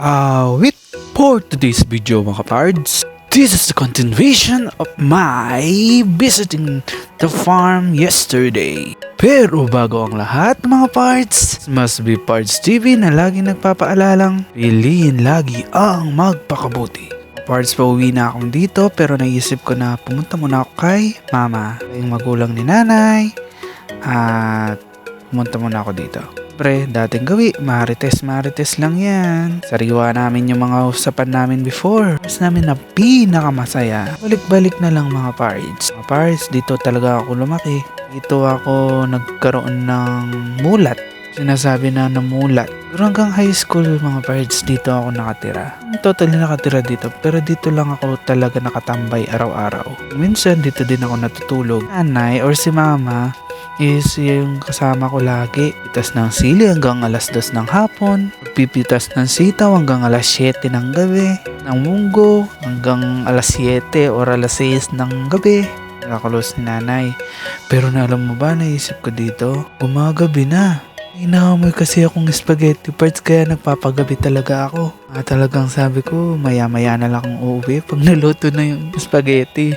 With for today's video mga pards, this is the continuation of my visiting the farm yesterday. Pero bago ang lahat mga pards, must be Pards TV na lagi nagpapaalalang piliin lagi ang magpakabuti. Pards, pauwi na akong dito pero naisip ko na pumunta muna ako kay mama, yung magulang ni nanay, at pumunta muna ako dito. Pre, dating gawi, marites lang yan. Sariwa namin yung mga usapan namin before. Mas namin na pinakamasaya. Balik-balik na lang mga pards. Mga pards, dito talaga ako lumaki. Dito ako nagkaroon ng mulat. Sinasabi na namulat. Pero hanggang high school mga pards, dito ako nakatira. Totally nakatira dito. Pero dito lang ako talaga nakatambay araw-araw. Minsan dito din ako natutulog. Nanay or si mama is yung kasama ko lagi. Pitas ng sili hanggang alas 2 ng hapon. Pipitas ng sitaw hanggang alas 7 ng gabi. Ng munggo hanggang alas 7 or alas 6 ng gabi. Nakakulos ni nanay. Pero na alam mo ba, naisip ko dito, gumagabi na. Inaamoy kasi akong spaghetti parts kaya nagpapagabi talaga ako. Talagang sabi ko, maya-maya na lang akong uuwi pag naluto na yung spaghetti.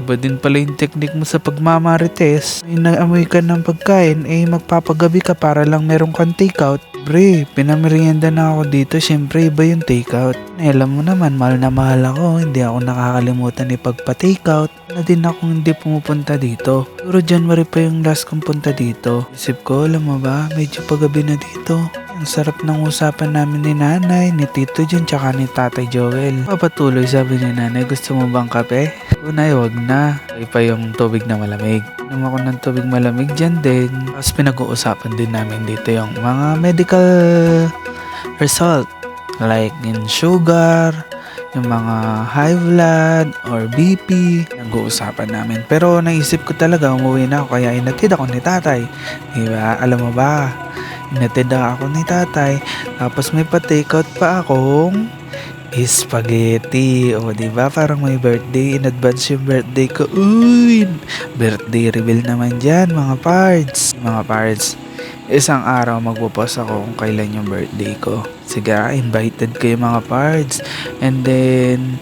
Iba din pala yung technique mo sa pagmamarites. Inaamoy ka ng pagkain, magpapagabi ka para lang meron kang takeout. Bre, pinamerienda na ako dito, syempre iba yung takeout. Alam mo naman, mahal na mahal ako, hindi ako nakakalimutan ipagpa-takeout. Na din akong hindi pumupunta dito. Pero January pa yung last kong punta dito. Isip ko, alam mo ba, medyo pagabi na dito. Ang sarap ng usapan namin ni nanay, ni tito dyan, tsaka ni tatay Joel. Papatuloy, sabi ni nanay, gusto mo bang kape? Unay, wag na. Ay pa yung tubig na malamig. Inom ako ng tubig malamig dyan din. Tapos pinag-uusapan din namin dito yung mga medical result. Like in sugar, yung mga high blood or BP, nag-uusapan namin. Pero naisip ko talaga, umuwi na ako kaya inatid ako ni tatay. Diba? Alam mo ba? Inatid ako ni tatay. Tapos may pa-takeout pa akong spaghetti. O diba? Parang may birthday. In advance yung birthday ko. Uy! Birthday reveal naman dyan mga pards. Mga pards. Isang araw magpo-post ako kung kailan yung birthday ko. Sige, invited kayo mga pards. And then,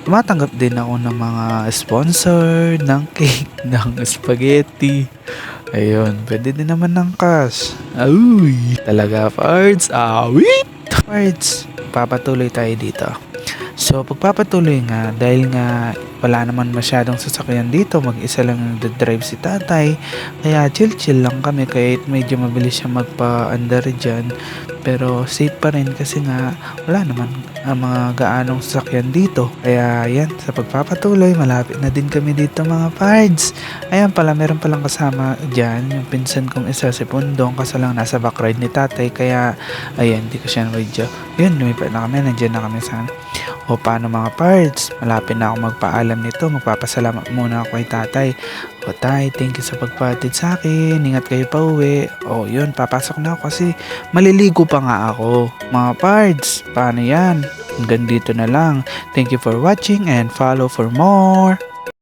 tumatanggap din ako ng mga sponsor, ng cake, ng spaghetti. Ayun, pwede din naman ng cash. Uy, talaga pards. Awit! Pards, papatuloy tayo dito. So, pagpapatuloy nga, dahil nga wala naman masyadong sasakyan dito, mag-isa lang nagdadrive si tatay, kaya chill lang kami kahit medyo mabilis siya magpa-andar dyan, pero safe pa rin kasi nga wala naman ang mga gaanong sasakyan dito. Kaya yan, sa pagpapatuloy, malapit na din kami dito mga pards. Ayan pala, meron palang kasama dyan, yung pinsan kong isa si Pundong, kasi lang nasa back ride ni tatay, kaya ayan, di ko siya na-video. Yun, lumipat na kami, nandiyan na kami sa o paano mga pards, malapit na ako magpaalam nito. Magpapasalamat muna ako kay tatay. O tay, thank you sa pagpatid sa akin. Ingat kayo pa uwi. O yun, papasok na ako kasi maliligo pa nga ako. Mga pards, paano yan? Hanggang dito na lang. Thank you for watching and follow for more.